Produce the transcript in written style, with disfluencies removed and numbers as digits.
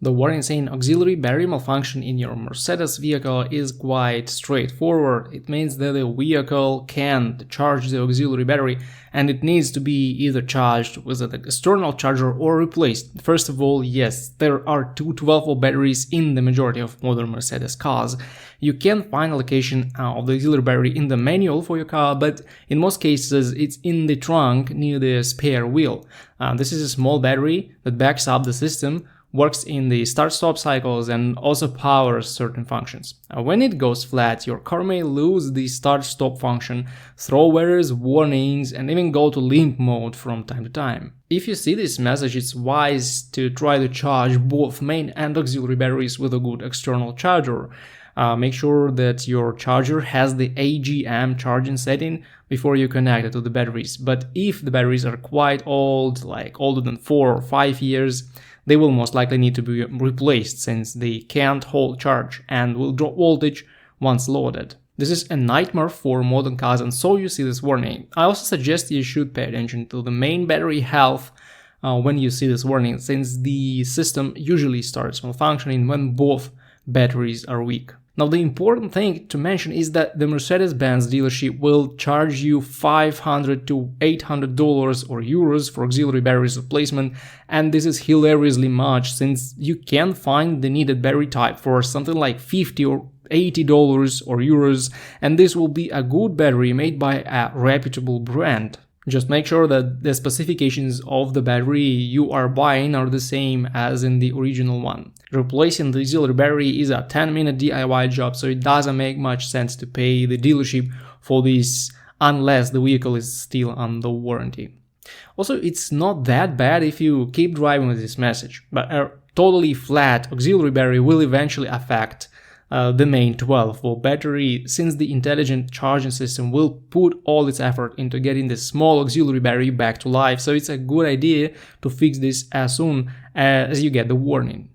The warning saying auxiliary battery malfunction in your Mercedes vehicle is quite straightforward. It means that the vehicle can't charge the auxiliary battery and it needs to be either charged with an external charger or replaced. First of all, yes, there are two 12-volt batteries in the majority of modern Mercedes cars. You can find a location of the auxiliary battery in the manual for your car, but in most cases it's in the trunk near the spare wheel. This is a small battery that backs up the system, works in the start-stop cycles and also powers certain functions. When it goes flat, your car may lose the start-stop function, throw various warnings, and even go to limp mode from time to time. If you see this message, it's wise to try to charge both main and auxiliary batteries with a good external charger. Make sure that your charger has the AGM charging setting before you connect it to the batteries. But if the batteries are quite old, like older than 4 or 5 years, they will most likely need to be replaced since they can't hold charge and will drop voltage once loaded. This is a nightmare for modern cars, and so you see this warning. I also suggest you should pay attention to the main battery health when you see this warning, since the system usually starts malfunctioning when both batteries are weak. Now, the important thing to mention is that the Mercedes-Benz dealership will charge you $500 to $800 or euros for auxiliary batteries replacement, and this is hilariously much since you can find the needed battery type for something like $50 or $80 or euros, and this will be a good battery made by a reputable brand. Just make sure that the specifications of the battery you are buying are the same as in the original one. Replacing the auxiliary battery is a 10-minute DIY job, so it doesn't make much sense to pay the dealership for this unless the vehicle is still under warranty. Also, it's not that bad if you keep driving with this message, but a totally flat auxiliary battery will eventually affect the main 12-volt battery, since the intelligent charging system will put all its effort into getting the small auxiliary battery back to life, so it's a good idea to fix this as soon as you get the warning.